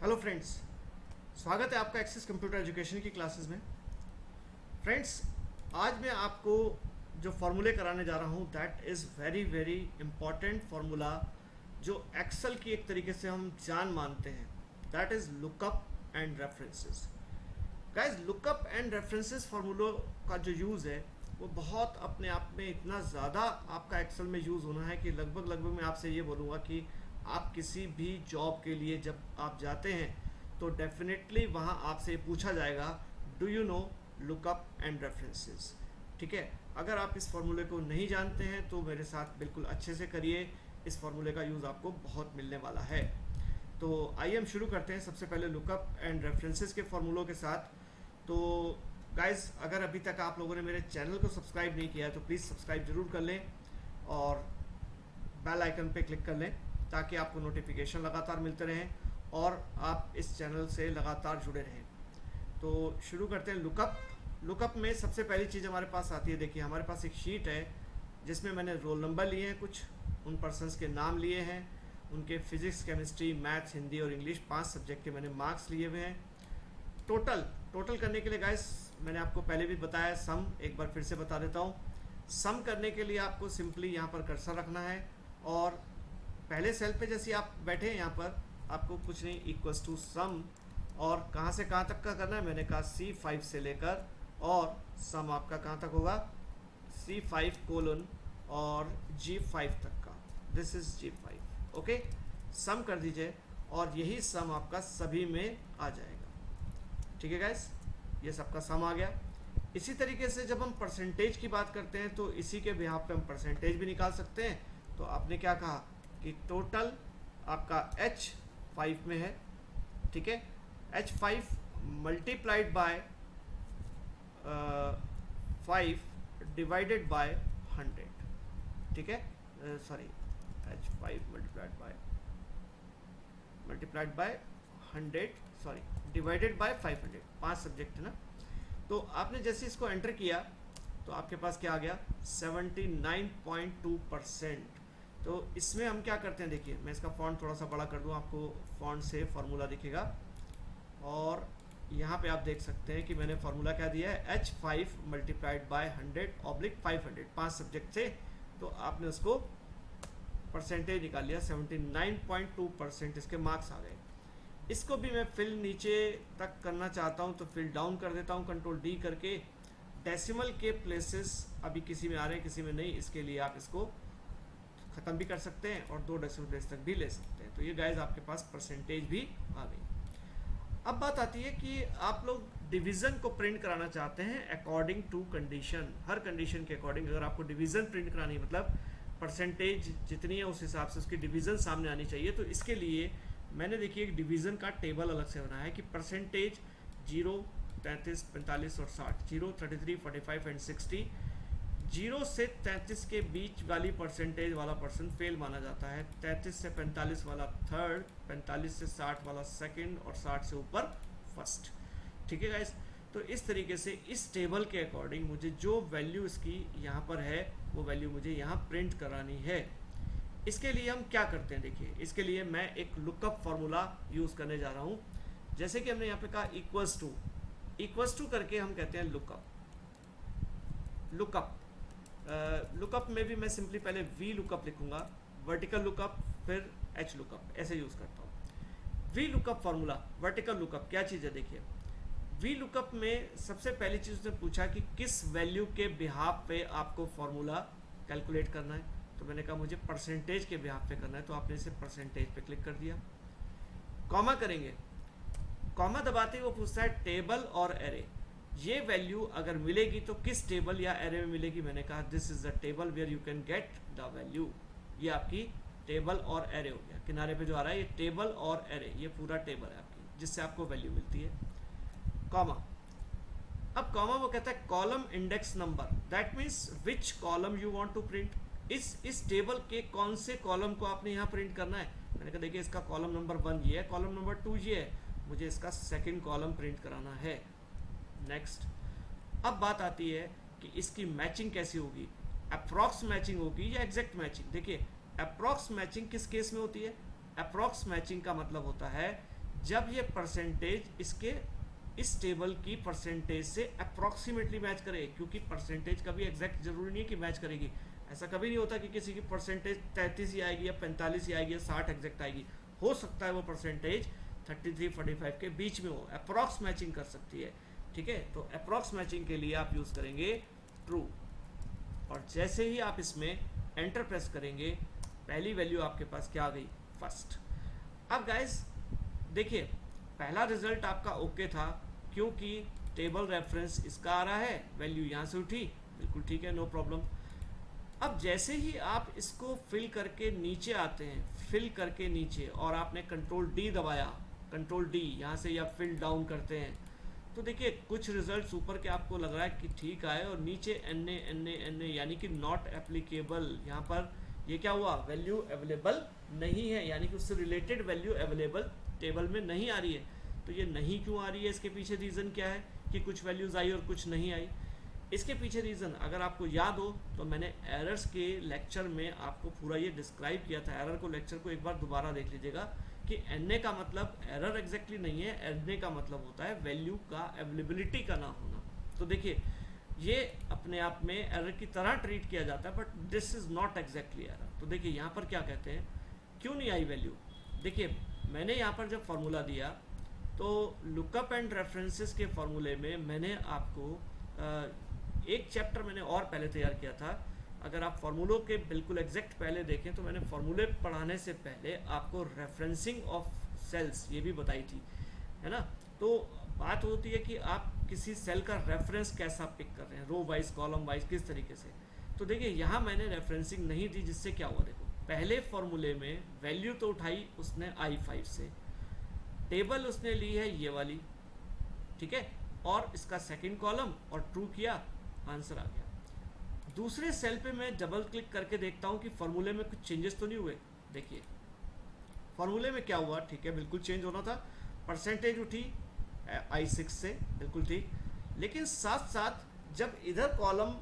Hello friends, स्वागत है आपका एक्सेस कंप्यूटर एजुकेशन की क्लासेस में। फ्रेंड्स, आज मैं आपको जो फार्मूले कराने जा रहा हूँ that is very very important formula, जो एक्सेल की एक तरीके से हम जान मानते हैं, that is lookup and references. Guys, lookup and references फार्मूलों का जो यूज़ है वो बहुत अपने आप में इतना ज़्यादा आपका एक्सेल में यूज़ होना है कि लगभग मैं आपसे ये बोलूँगा कि आप किसी भी जॉब के लिए जब आप जाते हैं तो डेफिनेटली वहाँ आपसे पूछा जाएगा, do you know lookup and references. ठीक है, अगर आप इस फार्मूले को नहीं जानते हैं तो मेरे साथ बिल्कुल अच्छे से करिए, इस फार्मूले का यूज़ आपको बहुत मिलने वाला है। तो आइए हम शुरू करते हैं सबसे पहले लुकअप एंड रेफरेंसेस के फार्मूलों के साथ। तो गाइस, अगर अभी तक आप लोगों ने मेरे चैनल को सब्सक्राइब नहीं किया है तो प्लीज़ सब्सक्राइब जरूर कर लें और बेल आइकन पे क्लिक कर लें ताकि आपको नोटिफिकेशन लगातार मिलते रहें और आप इस चैनल से लगातार जुड़े रहें। तो शुरू करते हैं लुकअप। लुकअप में सबसे पहली चीज़ हमारे पास आती है, देखिए हमारे पास एक शीट है जिसमें मैंने रोल नंबर लिए हैं, कुछ उन पर्सनस के नाम लिए हैं, उनके फिजिक्स, केमिस्ट्री, मैथ्स, हिंदी और इंग्लिश 5 सब्जेक्ट के मैंने मार्क्स लिए हुए हैं। टोटल करने के लिए गाइस, मैंने आपको पहले भी बताया सम, एक बार फिर से बता देता हूँ। सम करने के लिए आपको सिंपली यहाँ पर कर्सर रखना है और पहले सेल पे जैसे आप बैठे हैं यहाँ पर, आपको कुछ नहीं, इक्वल्स टू सम, और कहाँ से कहाँ तक का करना है, मैंने कहा C5 से लेकर, और सम आपका कहाँ तक होगा, C5 कोलन और G5 तक का, दिस इज G5। ओके, सम कर दीजिए और यही सम आपका सभी में आ जाएगा। ठीक है गाइस, ये सबका सम आ गया। इसी तरीके से जब हम परसेंटेज की बात करते हैं तो इसी के बिहाफ पे हम परसेंटेज भी निकाल सकते हैं। तो आपने क्या कहा कि टोटल आपका H5 में है, ठीक है, H5 multiplied by 5 divided by 100, ठीक है, sorry, H5 multiplied by 100, sorry, divided by 500, 5 subject है ना। तो आपने जैसे इसको एंटर किया तो आपके पास क्या आ गया, 79.2%। तो इसमें हम क्या करते हैं, देखिए मैं इसका फॉन्ट थोड़ा सा बड़ा कर दूं, आपको फॉन्ट से फार्मूला दिखेगा और यहाँ पे आप देख सकते हैं कि मैंने फार्मूला क्या दिया है, H5 multiplied by 100 oblique 500, 5 subject थे तो आपने उसको परसेंटेज निकाल लिया, 79.2% इसके मार्क्स आ गए। इसको भी मैं फिल नीचे तक करना चाहता हूँ तो फिल डाउन कर देता हूँ, कंट्रोल D करके। डेसिमल के प्लेसेस अभी किसी में आ रहे हैं, किसी में नहीं, इसके लिए आप इसको ख़त्म भी कर सकते हैं और 2 डेसिमल प्लेस तक भी ले सकते हैं। तो ये गाइज आपके पास परसेंटेज भी आ गई। अब बात आती है कि आप लोग डिवीज़न को प्रिंट कराना चाहते हैं अकॉर्डिंग टू कंडीशन, हर कंडीशन के अकॉर्डिंग। अगर आपको डिवीज़न प्रिंट करानी है, मतलब परसेंटेज जितनी है उस हिसाब से उसकी डिवीज़न सामने आनी चाहिए, तो इसके लिए मैंने देखिए एक डिवीज़न का टेबल अलग से बनाया है कि परसेंटेज 0, 33, 45 और 60, 0, 33, 45 एंड 60। 0 से 33 के बीच वाली परसेंटेज वाला पर्सन फेल माना जाता है, 33 से 45 वाला थर्ड, 45 से 60 वाला सेकंड और 60 से ऊपर फर्स्ट। ठीक है गाइस, तो इस तरीके से इस टेबल के अकॉर्डिंग मुझे जो वैल्यू इसकी यहाँ पर है वो वैल्यू मुझे यहाँ प्रिंट करानी है। इसके लिए हम क्या करते हैं, देखिए इसके लिए मैं एक लुकअप फार्मूला यूज़ करने जा रहा हूँ। जैसे कि हमने यहाँ पे कहा इक्वल्स टू करके हम कहते हैं लुकअप लुकअप में भी मैं सिंपली पहले V लुकअप लिखूंगा, वर्टिकल लुकअप, फिर H लुकअप, ऐसे यूज़ करता हूँ। V lookup formula, vertical lookup क्या चीज़ है, देखिए V लुकअप में सबसे पहली चीज़ उसने पूछा कि किस वैल्यू के बिहाफ पे आपको फार्मूला कैलकुलेट करना है। तो मैंने कहा मुझे परसेंटेज के बिहाफ पे करना है, तो आपने इसे परसेंटेज पे क्लिक कर दिया। कॉमा करेंगे, कॉमा दबाते ही वो पूछता है टेबल और एरे, ये वैल्यू अगर मिलेगी तो किस टेबल या एरे में मिलेगी। मैंने कहा this is the table where you can get the value. ये आपकी टेबल और एरे हो गया, किनारे पे जो आ रहा है ये टेबल और एरे, ये पूरा टेबल है आपकी जिससे आपको वैल्यू मिलती है। कॉमा, अब कॉमा वो कहता है column index number, that means which column you want to print. इस टेबल के कौन से कॉलम को आपने यहाँ प्रिंट करना है। मैंने कहा देखिए इसका कॉलम नंबर 1 ये है, कॉलम नंबर 2 ये है, मुझे इसका सेकंड कॉलम प्रिंट कराना है। नेक्स्ट, अब बात आती है कि इसकी मैचिंग कैसी होगी, अप्रॉक्स मैचिंग होगी या एग्जैक्ट मैचिंग। देखिए अप्रॉक्स मैचिंग किस केस में होती है, अप्रॉक्स मैचिंग का मतलब होता है जब ये परसेंटेज इसके इस टेबल की परसेंटेज से अप्रॉक्सीमेटली मैच करे, क्योंकि परसेंटेज कभी एग्जैक्ट जरूरी नहीं है कि मैच करेगी। ऐसा कभी नहीं होता कि किसी की परसेंटेज 33 ही आएगी या 45 ही आएगी या 60 एग्जैक्ट आएगी। हो सकता है वो परसेंटेज 33-45 के बीच में हो, अप्रॉक्स मैचिंग कर सकती है। ठीक है, तो अप्रॉक्स मैचिंग के लिए आप यूज़ करेंगे ट्रू, और जैसे ही आप इसमें एंटर प्रेस करेंगे पहली वैल्यू आपके पास क्या आ गई, फर्स्ट। अब गाइस देखिए, पहला रिजल्ट आपका ओके था क्योंकि टेबल रेफरेंस इसका आ रहा है, वैल्यू यहाँ से उठी, बिल्कुल ठीक है, नो प्रॉब्लम। अब जैसे ही आप इसको फिल करके नीचे आते हैं, फिल करके नीचे, और आपने कंट्रोल डी दबाया, कंट्रोल डी यहाँ से या फिल डाउन करते हैं, तो देखिए कुछ रिजल्ट्स ऊपर के आपको लग रहा है कि ठीक आए, और नीचे एन ए यानी कि नॉट एप्लीकेबल, यहाँ पर ये क्या हुआ, वैल्यू अवेलेबल नहीं है, यानी कि उससे रिलेटेड वैल्यू अवेलेबल टेबल में नहीं आ रही है। तो ये नहीं क्यों आ रही है, इसके पीछे रीज़न क्या है कि कुछ वैल्यूज़ आई और कुछ नहीं आई। इसके पीछे रीज़न अगर आपको याद हो तो मैंने एरर्स के लेक्चर में आपको पूरा ये डिस्क्राइब किया था। एरर को लेक्चर को एक बार दोबारा देख लीजिएगा कि एन का मतलब एरर एग्जैक्टली नहीं है, एन का मतलब होता है वैल्यू का अवेलेबिलिटी का ना होना। तो देखिए ये अपने आप में एरर की तरह ट्रीट किया जाता है, but this is not exactly error. तो देखिए यहाँ पर क्या कहते हैं, क्यों नहीं आई वैल्यू। देखिए मैंने यहाँ पर जब फॉर्मूला दिया तो लुकअप एंड रेफरेंसेस के फॉर्मूले में मैंने आपको एक चैप्टर मैंने और पहले तैयार किया था। अगर आप फार्मूलों के बिल्कुल एग्जैक्ट पहले देखें तो मैंने फार्मूले पढ़ाने से पहले आपको रेफरेंसिंग ऑफ सेल्स ये भी बताई थी, है ना। तो बात होती है कि आप किसी सेल का रेफरेंस कैसा पिक कर रहे हैं, रो वाइज, कॉलम वाइज, किस तरीके से। तो देखिए यहाँ मैंने रेफरेंसिंग नहीं दी, जिससे क्या हुआ, देखो पहले फॉर्मूले में वैल्यू तो उठाई उसने I5 से, टेबल उसने ली है ये वाली, ठीक है, और इसका सेकंड कॉलम और ट्रू किया, आंसर आ गया। दूसरे सेल पे मैं डबल क्लिक करके देखता हूँ कि फॉर्मूले में कुछ चेंजेस तो नहीं हुए। देखिए फॉर्मूले में क्या हुआ, ठीक है बिल्कुल चेंज होना था, परसेंटेज उठी I6 से, बिल्कुल ठीक, लेकिन साथ साथ जब इधर कॉलम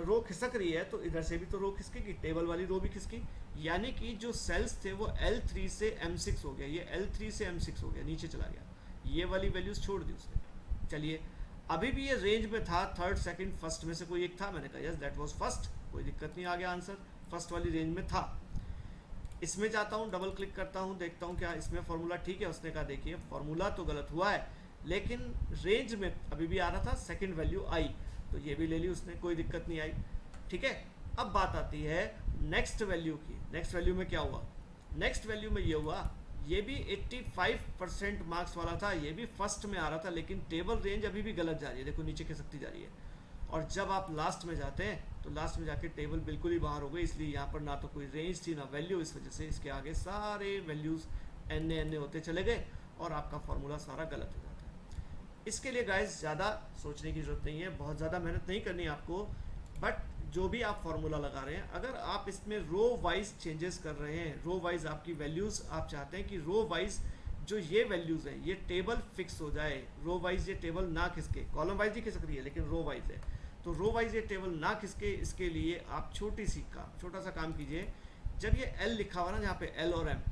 रो खिसक रही है तो इधर से भी तो रो खिसकेगी, टेबल वाली रो भी खिसकी, यानी कि जो सेल्स थे वो L3 से M6 हो गया, ये L3 से M6 हो गया, नीचे चला गया, ये वाली वैल्यूज छोड़ दी उसने। चलिए अभी भी ये रेंज में था, थर्ड सेकंड फर्स्ट में से कोई एक था, मैंने कहा यस दैट वाज फर्स्ट, कोई दिक्कत नहीं, आ गया आंसर, फर्स्ट वाली रेंज में था। इसमें जाता हूँ, डबल क्लिक करता हूँ, देखता हूँ क्या इसमें फॉर्मूला ठीक है। उसने कहा देखिए फॉर्मूला तो गलत हुआ है, लेकिन रेंज में अभी भी आ रहा था, सेकंड वैल्यू आई, तो ये भी ले ली उसने, कोई दिक्कत नहीं आई, ठीक है। अब बात आती है नेक्स्ट वैल्यू की। नेक्स्ट वैल्यू में क्या हुआ, नेक्स्ट वैल्यू में ये हुआ, ये भी 85% मार्क्स वाला था, ये भी फर्स्ट में आ रहा था, लेकिन टेबल रेंज अभी भी गलत जा रही है, देखो नीचे खिसकती जा रही है। और जब आप लास्ट में जाते हैं तो लास्ट में जाके टेबल बिल्कुल ही बाहर हो गई, इसलिए यहाँ पर ना तो कोई रेंज थी ना वैल्यू, इस वजह से इसके आगे सारे वैल्यूज़ एन होते चले गए और आपका फॉर्मूला सारा गलत हो जाता है। इसके लिए गाइस ज़्यादा सोचने की ज़रूरत नहीं है, बहुत ज़्यादा मेहनत नहीं करनी आपको, बट जो भी आप फार्मूला लगा रहे हैं, अगर आप इसमें रो वाइज चेंजेस कर रहे हैं, रो वाइज आपकी वैल्यूज़, आप चाहते हैं कि रो वाइज जो ये वैल्यूज़ हैं ये टेबल फिक्स हो जाए, रो वाइज ये टेबल ना खिसके, कॉलम वाइज ही खिसक रही है लेकिन रो वाइज है, तो रो वाइज ये टेबल ना खिसके, इसके लिए आप छोटा सा काम कीजिए। जब ये L लिखा हुआ ना, यहाँ पे L और M,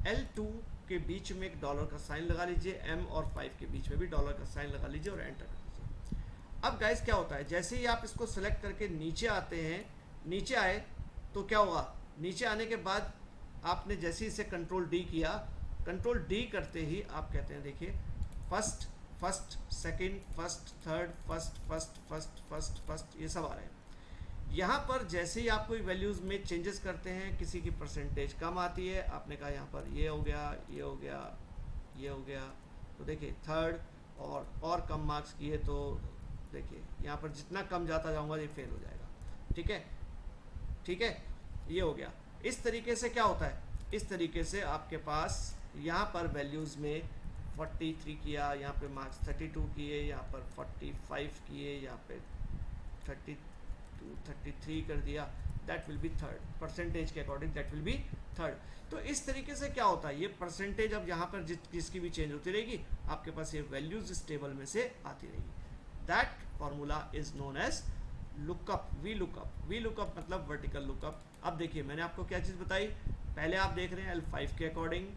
L2 के बीच में एक डॉलर का साइन लगा लीजिए, M और 5 के बीच में भी डॉलर का साइन लगा लीजिए और एंटर कर दीजिए। अब गाइस क्या होता है, जैसे ही आप इसको सेलेक्ट करके नीचे आते हैं, नीचे आए तो क्या हुआ, नीचे आने के बाद आपने जैसे ही इसे कंट्रोल डी किया, कंट्रोल डी करते ही आप कहते हैं देखिए first first second first third first first first first first ये सब आ रहे हैं। यहाँ पर जैसे ही आप कोई वैल्यूज़ में चेंजेस करते हैं, किसी की परसेंटेज कम आती है, आपने कहा यहाँ पर ये हो गया, ये हो गया, ये हो गया, तो देखिए थर्ड और कम मार्क्स किए तो देखिए यहाँ पर जितना कम जाता जाऊँगा ये फेल हो जाएगा, ठीक है, ठीक है, ये हो गया। इस तरीके से क्या होता है, इस तरीके से आपके पास यहाँ पर वैल्यूज़ में 43 किया, यहाँ पे मार्क्स 32 किए, यहाँ पर 45 किए, यहाँ पे 32 33 कर दिया, that will be third, percentage के according that will be third. तो इस तरीके से क्या होता है, ये परसेंटेज अब यहाँ पर जिसकी भी चेंज होती रहेगी, आपके पास ये वैल्यूज इस टेबल में से आती रहेगी। That formula is known as lookup, V lookup मतलब वर्टिकल लुकअप। अब देखिए मैंने आपको क्या चीज़ बताई, पहले आप देख रहे हैं L5 के अकॉर्डिंग,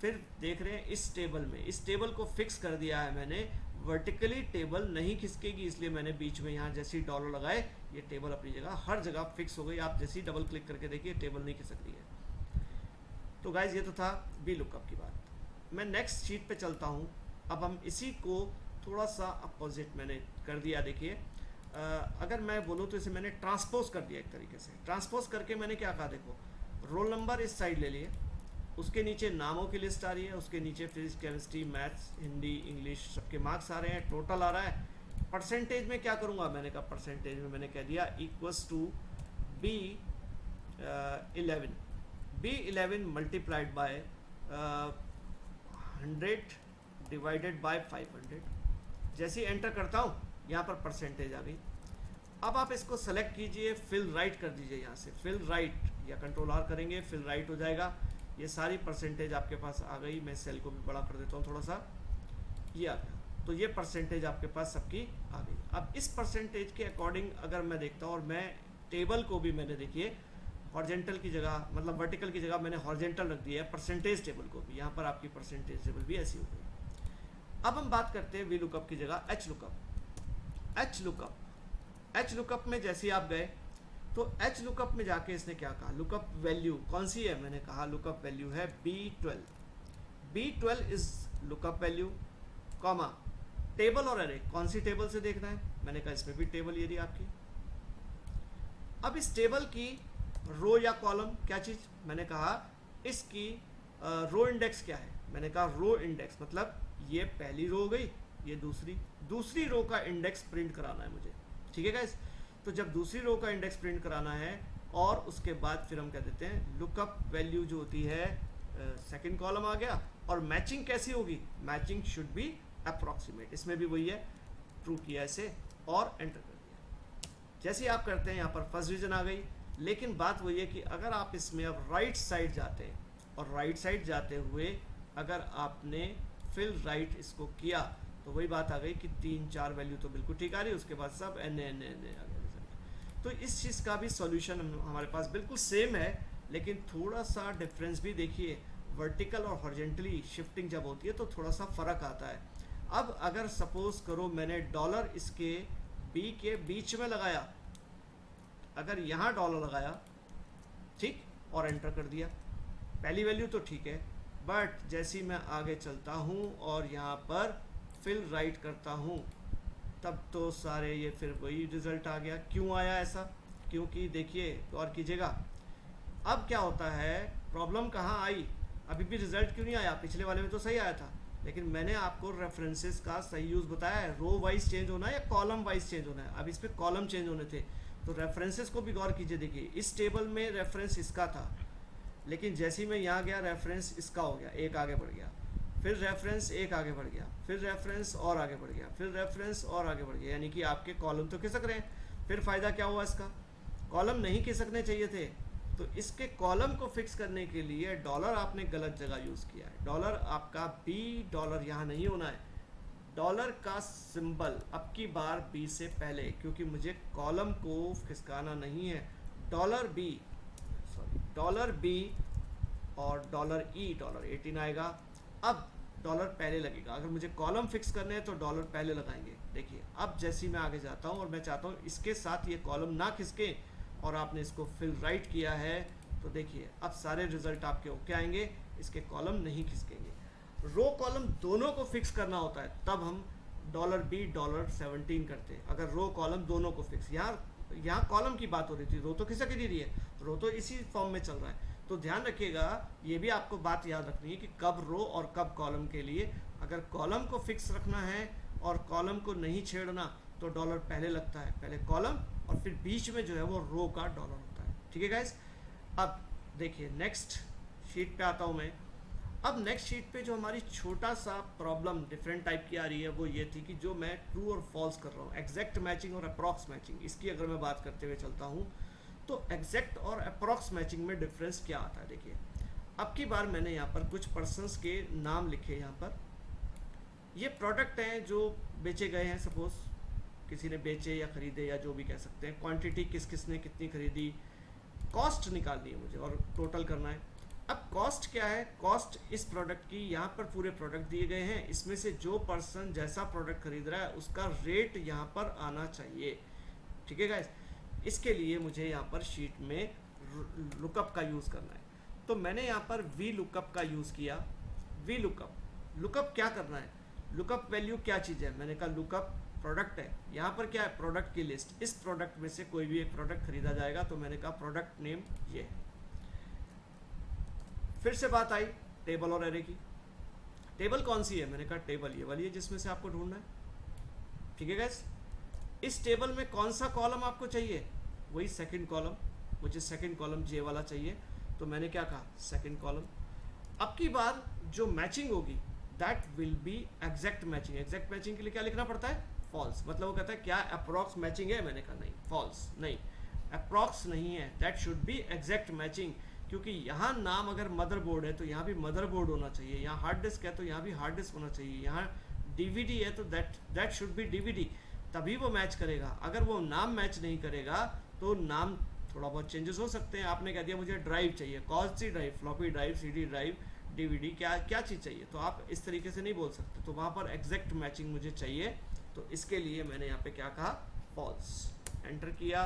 फिर देख रहे हैं इस टेबल में, इस टेबल को फिक्स कर दिया है मैंने, वर्टिकली टेबल नहीं खिसकेगी, इसलिए मैंने बीच में यहाँ जैसे ही डॉलर लगाए ये टेबल अपनी जगह हर जगह फिक्स हो गई। आप जैसे ही डबल क्लिक करके देखिए टेबल नहीं खिसक रही है। तो गाइज ये तो था वी लुकअप की बात। मैं नेक्स्ट शीट पे चलता हूँ। अब हम इसी को थोड़ा सा अपोजिट मैंने कर दिया। देखिए अगर मैं बोलूँ तो इसे मैंने ट्रांसपोज कर दिया एक तरीके से। ट्रांसपोज करके मैंने क्या कहा, देखो रोल नंबर इस साइड ले लिए, उसके नीचे नामों की लिस्ट आ रही है, उसके नीचे physics, chemistry, maths, Hindi, English सबके मार्क्स आ रहे हैं, टोटल आ रहा है। परसेंटेज में क्या करूँगा, मैंने कहा परसेंटेज में मैंने कह दिया equals to B11 multiplied by 100 divided by 500। जैसे ही एंटर करता हूँ यहाँ पर परसेंटेज आ गई। अब आप इसको सेलेक्ट कीजिए, फिल राइट कर दीजिए, यहाँ से फिल राइट या कंट्रोल आर करेंगे, फिल राइट हो जाएगा। ये सारी परसेंटेज आपके पास आ गई। मैं सेल को भी बड़ा कर देता हूँ थोड़ा सा, ये आ गया। तो ये परसेंटेज आपके पास सबकी आ गई। अब इस परसेंटेज के अकॉर्डिंग अगर मैं देखता हूँ, और मैं टेबल को भी मैंने देखिए हॉरिजॉन्टल की जगह, मतलब वर्टिकल की जगह मैंने हॉरिजॉन्टल रख दिया है परसेंटेज टेबल को भी। यहाँ पर आपकी परसेंटेज टेबल भी ऐसी हो गई। अब हम बात करते हैं वी लुकअप की जगह एच लुकअप। एच लुकअप में जैसे ही आप गए तो एच लुकअप में जाके इसने क्या कहा, लुकअप वैल्यू कौन सी है, मैंने कहा लुकअप वैल्यू है B12 is lookup value, comma table और एरे, कौन सी टेबल से देखना है, मैंने कहा इसमें भी टेबल ये रही आपकी। अब इस टेबल की रो या कॉलम क्या चीज, मैंने कहा इसकी रो इंडेक्स क्या है, मैंने कहा रो इंडेक्स मतलब ये पहली रो हो गई, ये दूसरी रो का इंडेक्स प्रिंट कराना है मुझे। ठीक है गाइस, तो जब दूसरी रो का इंडेक्स प्रिंट कराना है और उसके बाद फिर हम क्या देते हैं लुकअप वैल्यू जो होती है सेकंड कॉलम आ गया। और मैचिंग कैसी होगी, मैचिंग शुड बी अप्रॉक्सीमेट, इसमें भी वही है, ट्रू किया ऐसे और एंटर कर दिया। जैसे ही आप करते हैं यहाँ पर फर्स्ट डिवीजन आ गई। लेकिन बात वही है कि अगर आप इसमें अब राइट साइड जाते हैं और राइट साइड जाते हुए अगर आपने फिल राइट इसको किया तो वही बात आ गई कि 3-4 वैल्यू तो बिल्कुल ठीक आ रही है, उसके बाद सब एन आ गया। तो इस चीज़ का भी सॉल्यूशन हमारे पास बिल्कुल सेम है, लेकिन थोड़ा सा डिफरेंस भी देखिए, वर्टिकल और हॉरिजॉन्टली शिफ्टिंग जब होती है तो थोड़ा सा फ़र्क आता है। अब अगर सपोज करो मैंने डॉलर इसके बी के बीच में लगाया, अगर यहाँ डॉलर लगाया ठीक और एंटर कर दिया, पहली वैल्यू तो ठीक है, बट जैसे ही मैं आगे चलता हूँ और यहाँ पर फिल राइट करता हूँ तब तो सारे ये फिर वही रिज़ल्ट आ गया। क्यों आया ऐसा, क्योंकि देखिए गौर कीजिएगा अब क्या होता है, प्रॉब्लम कहाँ आई, अभी भी रिज़ल्ट क्यों नहीं आया, पिछले वाले में तो सही आया था, लेकिन मैंने आपको रेफरेंसेस का सही यूज़ बताया है, रो वाइज चेंज होना है या कॉलम वाइज चेंज होना है। अब इस पर कॉलम चेंज होने थे तो रेफरेंसेस को भी गौर कीजिए। देखिए इस टेबल में रेफरेंस इसका था, लेकिन जैसे ही मैं यहाँ गया रेफरेंस इसका हो गया, एक आगे बढ़ गया, फिर रेफरेंस एक आगे बढ़ गया, फिर रेफरेंस और आगे बढ़ गया, फिर रेफरेंस और आगे बढ़ गया, यानी कि आपके कॉलम तो खिसक रहे हैं। फिर फ़ायदा क्या हुआ इसका, कॉलम नहीं खिसकने चाहिए थे, तो इसके कॉलम को फिक्स करने के लिए डॉलर आपने गलत जगह यूज़ किया है। डॉलर आपका $, यहाँ नहीं होना है, डॉलर का सिंबल अब की बार बी से पहले, क्योंकि मुझे कॉलम को खिसकाना नहीं है। डॉलर बी और $18 आएगा। अब डॉलर पहले लगेगा, अगर मुझे कॉलम फिक्स करने हैं तो डॉलर पहले लगाएंगे। देखिए अब जैसे ही मैं आगे जाता हूँ और मैं चाहता हूँ इसके साथ ये कॉलम ना खिसके और आपने इसको फिल राइट किया है, तो देखिए अब सारे रिजल्ट आपके ओके आएंगे, इसके कॉलम नहीं खिसकेंगे। रो कॉलम दोनों को फिक्स करना होता है, तब हम $B $17 करते हैं। अगर रो कॉलम दोनों को फिक्स, यहाँ कॉलम की बात हो रही थी, रो तो खिसक ही नहीं रही है, रो तो इसी फॉर्म में चल रहा है। तो ध्यान रखिएगा, ये भी आपको बात याद रखनी है कि कब रो और कब कॉलम के लिए। अगर कॉलम को फिक्स रखना है और कॉलम को नहीं छेड़ना तो डॉलर पहले लगता है, पहले कॉलम और फिर बीच में जो है वो रो का डॉलर होता है। ठीक है गाइस, अब देखिए नेक्स्ट शीट पे आता हूँ मैं। अब नेक्स्ट शीट पे जो हमारी छोटा सा प्रॉब्लम डिफरेंट टाइप की आ रही है वो ये थी कि जो मैं ट्रू और फॉल्स कर रहा हूँ, एग्जैक्ट मैचिंग और अप्रॉक्स मैचिंग, इसकी अगर मैं बात करते हुए चलता हूँ तो एग्जैक्ट और अप्रॉक्स मैचिंग में डिफरेंस क्या आता है। देखिए अब की बार मैंने यहाँ पर कुछ पर्सन्स के नाम लिखे, यहाँ पर ये प्रोडक्ट हैं जो बेचे गए हैं, सपोज किसी ने बेचे या ख़रीदे या जो भी कह सकते हैं, क्वांटिटी किस किस ने कितनी खरीदी, कॉस्ट निकालनी है मुझे और टोटल करना है। अब कॉस्ट क्या है, कॉस्ट इस प्रोडक्ट की, यहाँ पर पूरे प्रोडक्ट दिए गए हैं, इसमें से जो पर्सन जैसा प्रोडक्ट खरीद रहा है उसका रेट यहाँ पर आना चाहिए। ठीक है गाइस, इसके लिए मुझे यहाँ पर शीट में लुकअप का यूज़ करना है। तो मैंने यहाँ पर वी लुकअप का यूज़ किया। वी लुकअप, लुकअप क्या करना है, लुकअप वैल्यू क्या चीज़ है, मैंने कहा लुकअप प्रोडक्ट है। यहाँ पर क्या है, प्रोडक्ट की लिस्ट, इस प्रोडक्ट में से कोई भी एक प्रोडक्ट खरीदा जाएगा, तो मैंने कहा प्रोडक्ट नेम ये है। फिर से बात आई टेबल और एरे की। टेबल कौन सी है, मैंने कहा टेबल ये वाली है जिसमें से आपको ढूंढना है। ठीक है गाइस, इस टेबल में कौन सा कॉलम आपको चाहिए, वही सेकंड कॉलम, मुझे सेकंड कॉलम जे वाला चाहिए। तो मैंने क्या कहा, सेकंड कॉलम। अब की बार जो मैचिंग होगी that will be exact matching. Exact matching के लिए क्या लिखना पड़ता है, फॉल्स। मतलब वो कहता है क्या अप्रॉक्स मैचिंग है, मैंने कहा नहीं, फॉल्स नहीं, अप्रॉक्स नहीं है, that should be exact matching. क्योंकि यहाँ नाम अगर मदरबोर्ड है तो यहाँ भी मदरबोर्ड होना चाहिए, यहाँ हार्ड डिस्क है तो यहाँ भी हार्ड डिस्क होना चाहिए, यहाँ डीवीडी है तो दैट शुड बी डीवीडी, तभी वो मैच करेगा। अगर वो नाम मैच नहीं करेगा तो नाम थोड़ा बहुत चेंजेस हो सकते हैं। आपने कह दिया मुझे ड्राइव चाहिए, कौन सी drive, floppy drive, CD drive, DVD, क्या क्या चीज़ चाहिए, तो आप इस तरीके से नहीं बोल सकते। तो वहाँ पर एग्जैक्ट मैचिंग मुझे चाहिए, तो इसके लिए मैंने यहाँ पे क्या कहा, फॉल्स। एंटर किया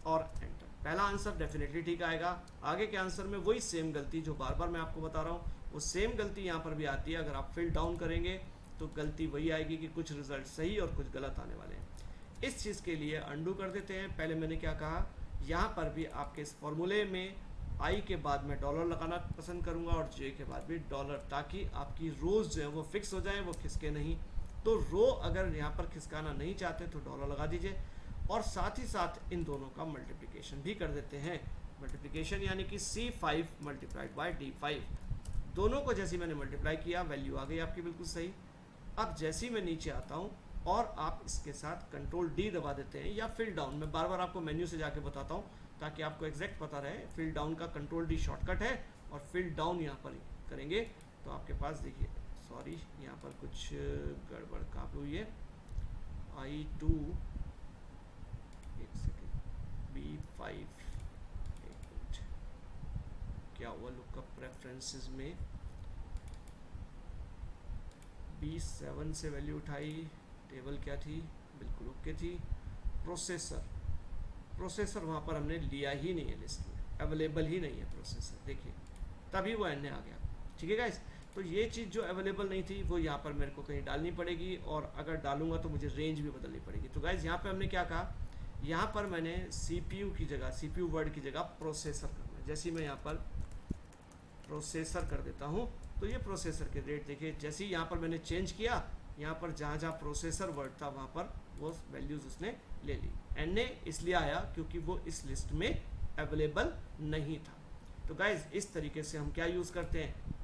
और एंटर। पहला आंसर डेफिनेटली ठीक आएगा। आगे के आंसर में वही सेम गलती जो बार बार मैं आपको बता रहा हूँ, वो सेम गलती यहाँ पर भी आती है। अगर आप फिल डाउन करेंगे तो गलती वही आएगी कि कुछ रिजल्ट सही और कुछ गलत आने वाले हैं। इस चीज़ के लिए अंडू कर देते हैं। पहले मैंने क्या कहा, यहाँ पर भी आपके इस फॉर्मूले में आई के बाद मैं डॉलर लगाना पसंद करूँगा और जे के बाद भी डॉलर, ताकि आपकी रोज़ जो है वो फिक्स हो जाए, वो खिसके नहीं। तो रो अगर यहाँ पर खिसकाना नहीं चाहते तो डॉलर लगा दीजिए, और साथ ही साथ इन दोनों का मल्टीप्लिकेशन भी कर देते हैं। मल्टीप्लिकेशन यानी कि C5 मल्टीप्लाइड बाय D5, दोनों को जैसे मैंने मल्टीप्लाई किया वैल्यू आ गई आपकी बिल्कुल सही। अब जैसे ही मैं नीचे आता हूँ और आप इसके साथ कंट्रोल D दबा देते हैं या फिल डाउन, मैं बार बार आपको मेन्यू से जाके बताता हूँ ताकि आपको एग्जैक्ट पता रहे। फिल डाउन का कंट्रोल D शॉर्टकट है, और फिल डाउन यहाँ पर करेंगे तो आपके पास देखिए, सॉरी यहाँ पर कुछ गड़बड़ कहाँ पे हुई है, I2 एक सेकेंड, B5 एक मिनट, क्या हुआ, लुकअप प्रेफरेंसेस में B7 से वैल्यू उठाई, टेबल क्या थी, बिल्कुल ओके थी। प्रोसेसर, प्रोसेसर वहाँ पर हमने लिया ही नहीं है, लिस्ट में अवेलेबल ही नहीं है प्रोसेसर, देखिए तभी वो एन आ गया। ठीक है गाइस, तो ये चीज़ जो अवेलेबल नहीं थी वो यहाँ पर मेरे को कहीं डालनी पड़ेगी, और अगर डालूंगा तो मुझे रेंज भी बदलनी पड़ेगी। तो गाइस यहाँ पर हमने क्या कहा, यहाँ पर मैंने CPU की जगह, CPU वर्ड की जगह प्रोसेसर करना है। जैसे मैं यहाँ पर प्रोसेसर कर देता हूँ तो ये प्रोसेसर के रेट देखिए, जैसे ही यहाँ पर मैंने चेंज किया, यहाँ पर जहाँ जहाँ प्रोसेसर वर्ड था वहाँ पर वो वैल्यूज़ उसने ले ली। एन इसलिए आया क्योंकि वो इस लिस्ट में अवेलेबल नहीं था। तो गाइज इस तरीके से हम क्या यूज़ करते हैं,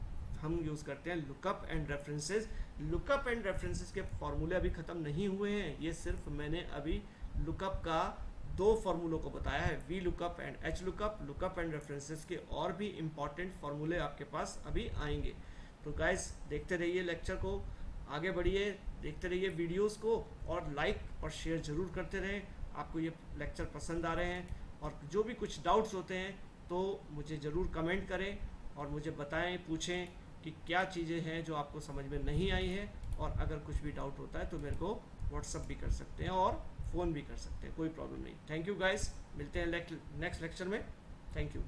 हम यूज़ करते हैं lookup and references. Lookup and references के फॉर्मूले अभी ख़त्म नहीं हुए हैं, ये सिर्फ मैंने अभी लुकअप का 2 फार्मूलों को बताया है, V lookup and H lookup. Lookup and references के और भी इम्पॉर्टेंट फार्मूले आपके पास अभी आएंगे। तो गाइज देखते रहिए लेक्चर को, आगे बढ़िए, देखते रहिए वीडियोस को, और लाइक और शेयर ज़रूर करते रहें। आपको ये लेक्चर पसंद आ रहे हैं, और जो भी कुछ डाउट्स होते हैं तो मुझे ज़रूर कमेंट करें और मुझे बताएं, पूछें कि क्या चीज़ें हैं जो आपको समझ में नहीं आई है। और अगर कुछ भी डाउट होता है तो मेरे को व्हाट्सअप भी कर सकते हैं और फ़ोन भी कर सकते हैं, कोई प्रॉब्लम नहीं। थैंक यू गाइस, मिलते हैं नेक्स्ट लेक्चर में। Thank you.